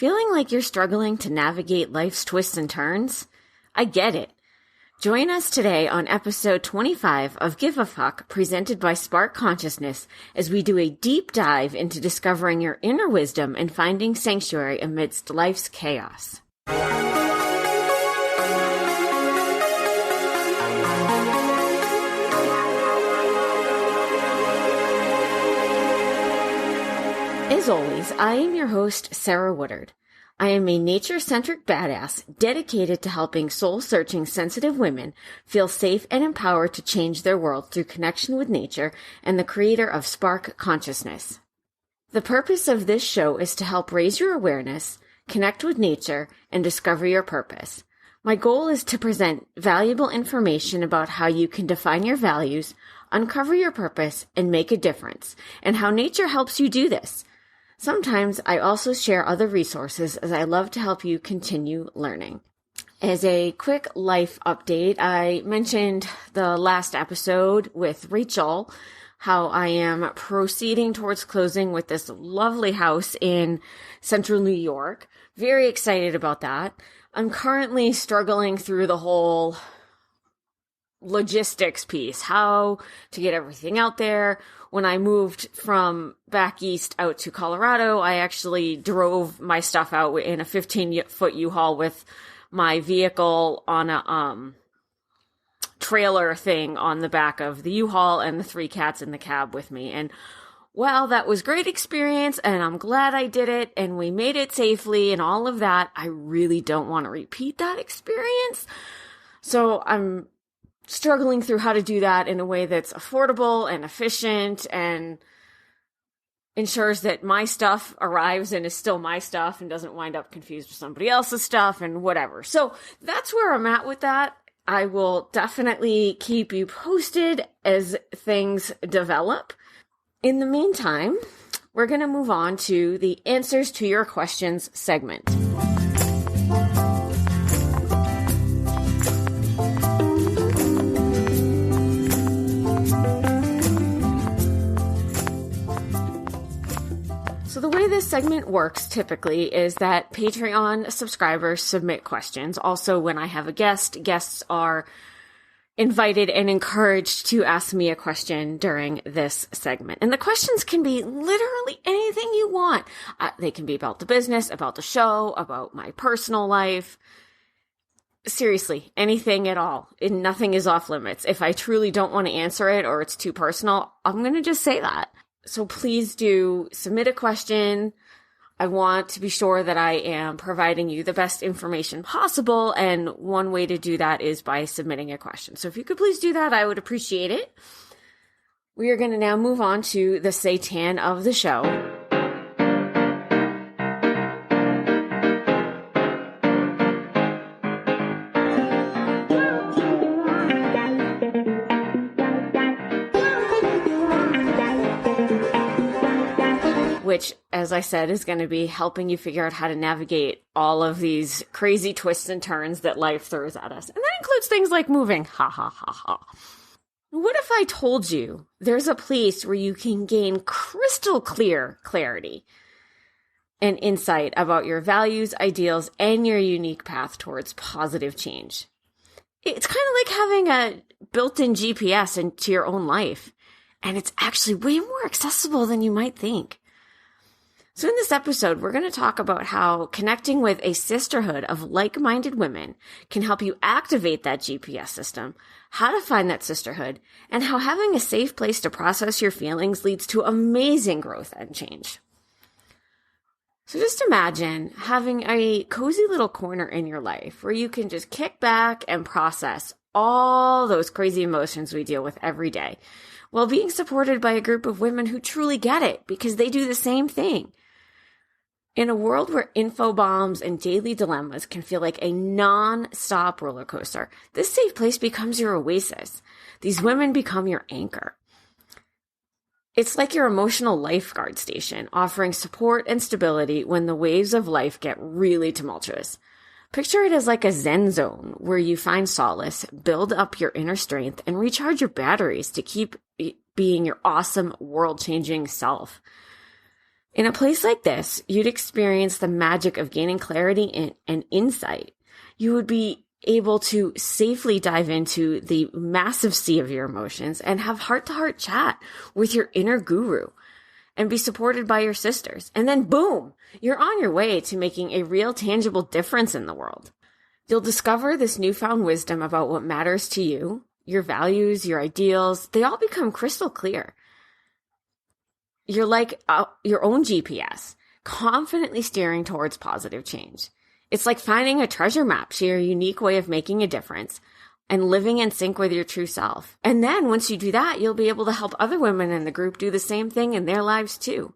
Feeling like you're struggling to navigate life's twists and turns? I get it. Join us today on episode 25 of Give a Fuck, presented by Spark Consciousness, as we do a deep dive into discovering your inner wisdom and finding sanctuary amidst life's chaos. As always, I am your host, Sarah Woodard. I am a nature-centric badass dedicated to helping soul-searching sensitive women feel safe and empowered to change their world through connection with nature and the creator of Spark Consciousness. The purpose of this show is to help raise your awareness, connect with nature, and discover your purpose. My goal is to present valuable information about how you can define your values, uncover your purpose, and make a difference, and how nature helps you do this. Sometimes I also share other resources as I love to help you continue learning. As a quick life update, I mentioned the last episode with Rachel how I am proceeding towards closing with this lovely house in central New York. Very excited about that. I'm currently struggling through the whole logistics piece, how to get everything out there. When I moved from back east out to Colorado, I actually drove my stuff out in a 15-foot U-Haul with my vehicle on a trailer thing on the back of the U-Haul and the 3 cats in the cab with me. And well, that was a great experience, and I'm glad I did it, and we made it safely and all of that. I really don't want to repeat that experience. So I'm struggling through how to do that in a way that's affordable and efficient and ensures that my stuff arrives and is still my stuff and doesn't wind up confused with somebody else's stuff and whatever. So that's where I'm at with that. I will definitely keep you posted as things develop. In the meantime, we're going to move on to the answers to your questions segment. So the way this segment works typically is that Patreon subscribers submit questions. Also, when I have a guest, guests are invited and encouraged to ask me a question during this segment. And the questions can be literally anything you want. They can be about the business, about the show, about my personal life. Seriously, anything at all. And nothing is off limits. If I truly don't want to answer it or it's too personal, I'm going to just say that. So please do submit a question. I want to be sure that I am providing you the best information possible, and one way to do that is by submitting a question. So if you could please do that, I would appreciate it. We are going to now move on to the Satan of the show. Which, as I said, is going to be helping you figure out how to navigate all of these crazy twists and turns that life throws at us. And that includes things like moving. Ha ha ha ha. What if I told you there's a place where you can gain crystal clear clarity and insight about your values, ideals, and your unique path towards positive change? It's kind of like having a built-in GPS into your own life. And it's actually way more accessible than you might think. So in this episode, we're going to talk about how connecting with a sisterhood of like-minded women can help you activate that GPS system, how to find that sisterhood, and how having a safe place to process your feelings leads to amazing growth and change. So just imagine having a cozy little corner in your life where you can just kick back and process all those crazy emotions we deal with every day, while being supported by a group of women who truly get it because they do the same thing. In a world where info bombs and daily dilemmas can feel like a non-stop roller coaster, this safe place becomes your oasis. These women become your anchor. It's like your emotional lifeguard station, offering support and stability when the waves of life get really tumultuous. Picture it as like a Zen zone where you find solace, build up your inner strength, and recharge your batteries to keep being your awesome, world-changing self. In a place like this, you'd experience the magic of gaining clarity and insight. You would be able to safely dive into the massive sea of your emotions and have heart-to-heart chat with your inner guru and be supported by your sisters. And then boom, you're on your way to making a real tangible difference in the world. You'll discover this newfound wisdom about what matters to you, your values, your ideals. They all become crystal clear. You're like your own GPS, confidently steering towards positive change. It's like finding a treasure map to your unique way of making a difference and living in sync with your true self. And then once you do that, you'll be able to help other women in the group do the same thing in their lives too.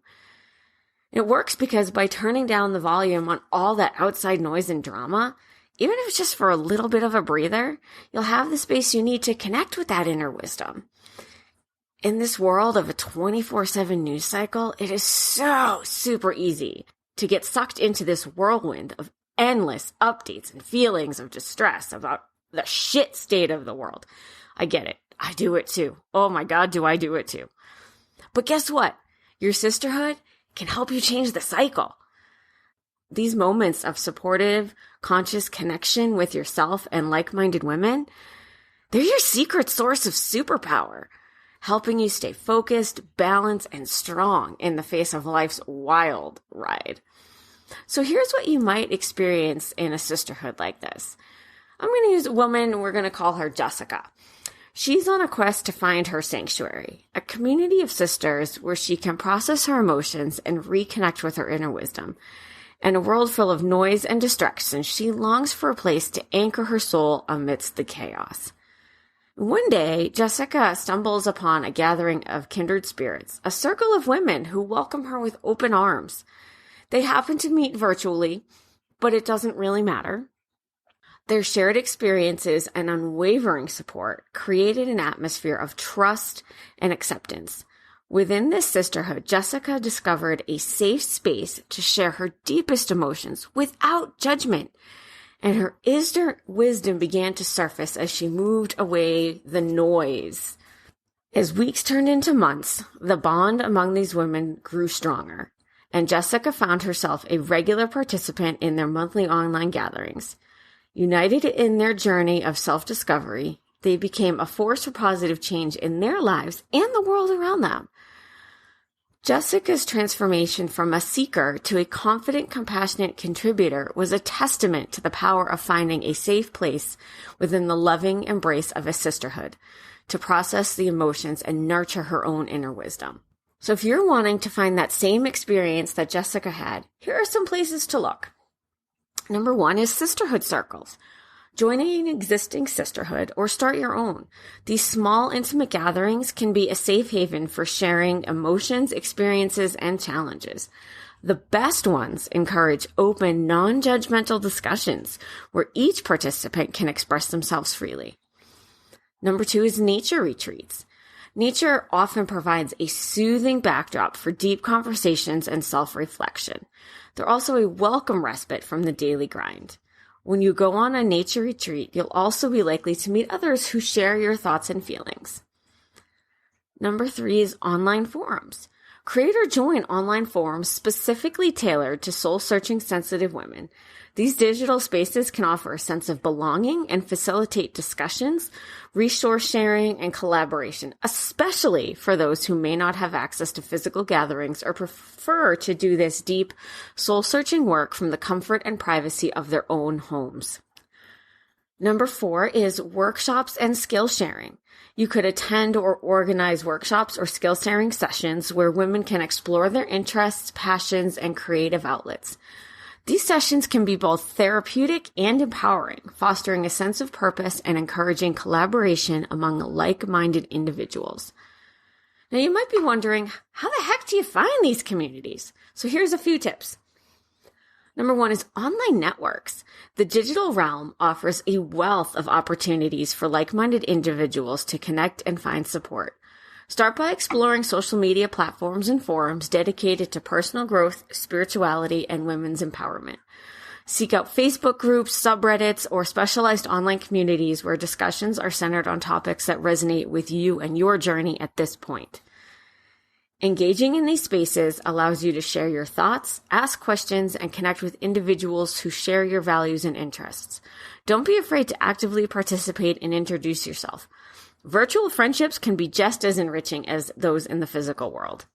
It works because by turning down the volume on all that outside noise and drama, even if it's just for a little bit of a breather, you'll have the space you need to connect with that inner wisdom. In this world of a 24/7 news cycle, it is so super easy to get sucked into this whirlwind of endless updates and feelings of distress about the shit state of the world. I get it. I do it too. Oh my God, do I do it too. But guess what? Your sisterhood can help you change the cycle. These moments of supportive, conscious connection with yourself and like-minded women, they're your secret source of superpower, helping you stay focused, balanced, and strong in the face of life's wild ride. So here's what you might experience in a sisterhood like this. I'm going to use a woman, and we're going to call her Jessica. She's on a quest to find her sanctuary, a community of sisters where she can process her emotions and reconnect with her inner wisdom. In a world full of noise and distractions, she longs for a place to anchor her soul amidst the chaos. One day, Jessica stumbles upon a gathering of kindred spirits, a circle of women who welcome her with open arms. They happen to meet virtually, but it doesn't really matter. Their shared experiences and unwavering support created an atmosphere of trust and acceptance. Within this sisterhood, Jessica discovered a safe space to share her deepest emotions without judgment, and her wisdom began to surface as she moved away the noise. As weeks turned into months, the bond among these women grew stronger, and Jessica found herself a regular participant in their monthly online gatherings. United in their journey of self-discovery, they became a force for positive change in their lives and the world around them. Jessica's transformation from a seeker to a confident, compassionate contributor was a testament to the power of finding a safe place within the loving embrace of a sisterhood to process the emotions and nurture her own inner wisdom. So if you're wanting to find that same experience that Jessica had, here are some places to look. Number 1 is sisterhood circles. Join an existing sisterhood or start your own. These small, intimate gatherings can be a safe haven for sharing emotions, experiences, and challenges. The best ones encourage open, non-judgmental discussions where each participant can express themselves freely. Number 2 is nature retreats. Nature often provides a soothing backdrop for deep conversations and self-reflection. They're also a welcome respite from the daily grind. When you go on a nature retreat, you'll also be likely to meet others who share your thoughts and feelings. Number 3 is online forums. Create or join online forums specifically tailored to soul-searching sensitive women. These digital spaces can offer a sense of belonging and facilitate discussions, resource sharing, and collaboration, especially for those who may not have access to physical gatherings or prefer to do this deep, soul-searching work from the comfort and privacy of their own homes. Number 4 is workshops and skill sharing. You could attend or organize workshops or skill sharing sessions where women can explore their interests, passions, and creative outlets. These sessions can be both therapeutic and empowering, fostering a sense of purpose and encouraging collaboration among like-minded individuals. Now, you might be wondering, how the heck do you find these communities? So here's a few tips. Number 1 is online networks. The digital realm offers a wealth of opportunities for like-minded individuals to connect and find support. Start by exploring social media platforms and forums dedicated to personal growth, spirituality, and women's empowerment. Seek out Facebook groups, subreddits, or specialized online communities where discussions are centered on topics that resonate with you and your journey at this point. Engaging in these spaces allows you to share your thoughts, ask questions, and connect with individuals who share your values and interests. Don't be afraid to actively participate and introduce yourself. Virtual friendships can be just as enriching as those in the physical world.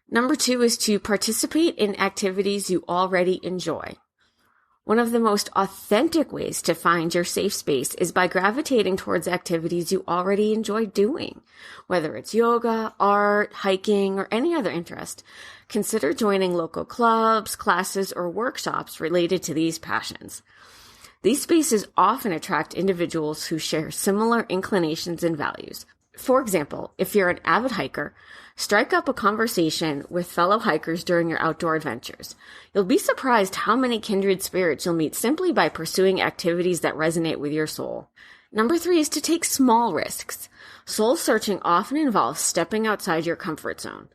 Number 2 is to participate in activities you already enjoy. One of the most authentic ways to find your safe space is by gravitating towards activities you already enjoy doing. Whether it's yoga, art, hiking, or any other interest, consider joining local clubs, classes, or workshops related to these passions. These spaces often attract individuals who share similar inclinations and values. For example, if you're an avid hiker, strike up a conversation with fellow hikers during your outdoor adventures. You'll be surprised how many kindred spirits you'll meet simply by pursuing activities that resonate with your soul. Number 3 is to take small risks. Soul searching often involves stepping outside your comfort zone.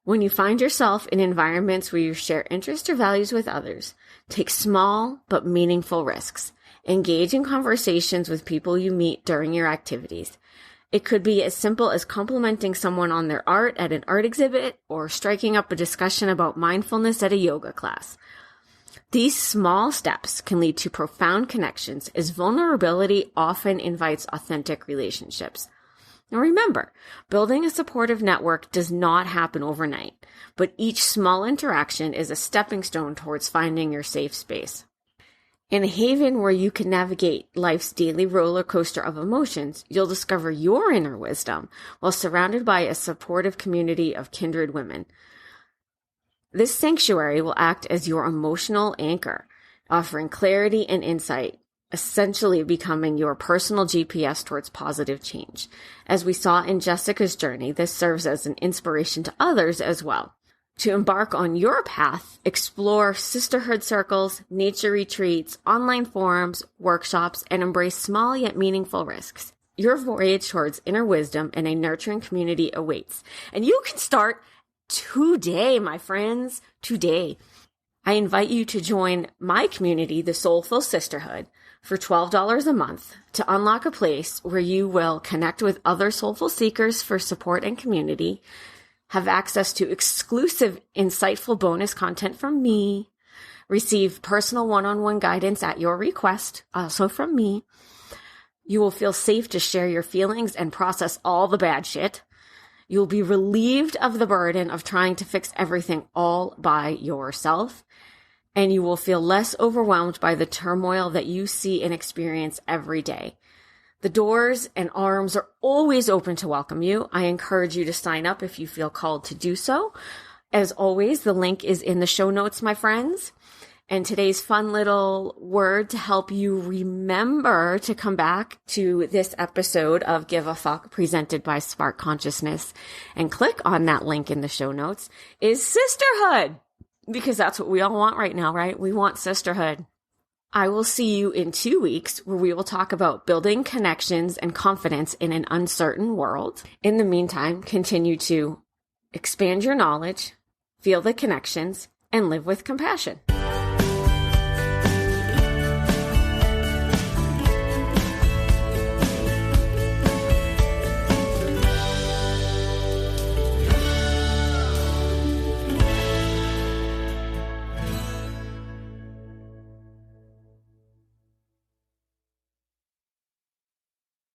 When you find yourself in environments where you share interests or values with others, take small but meaningful risks. Engage in conversations with people you meet during your activities. It could be as simple as complimenting someone on their art at an art exhibit or striking up a discussion about mindfulness at a yoga class. These small steps can lead to profound connections, as vulnerability often invites authentic relationships. Now remember, building a supportive network does not happen overnight, but each small interaction is a stepping stone towards finding your safe space. In a haven where you can navigate life's daily roller coaster of emotions, you'll discover your inner wisdom while surrounded by a supportive community of kindred women. This sanctuary will act as your emotional anchor, offering clarity and insight, essentially becoming your personal GPS towards positive change. As we saw in Jessica's journey, this serves as an inspiration to others as well. To embark on your path, explore sisterhood circles, nature retreats, online forums, workshops, and embrace small yet meaningful risks. Your voyage towards inner wisdom and a nurturing community awaits. And you can start today, my friends, today. I invite you to join my community, the Soulful Sisterhood, for $12 a month to unlock a place where you will connect with other soulful seekers for support and community, have access to exclusive, insightful bonus content from me, receive personal one-on-one guidance at your request, also from me. You will feel safe to share your feelings and process all the bad shit. You'll be relieved of the burden of trying to fix everything all by yourself. And you will feel less overwhelmed by the turmoil that you see and experience every day. The doors and arms are always open to welcome you. I encourage you to sign up if you feel called to do so. As always, the link is in the show notes, my friends. And today's fun little word to help you remember to come back to this episode of Give a Fuck presented by Spark Consciousness and click on that link in the show notes is sisterhood. Because that's what we all want right now, right? We want sisterhood. I will see you in 2 weeks where we will talk about building connections and confidence in an uncertain world. In the meantime, continue to expand your knowledge, feel the connections, and live with compassion.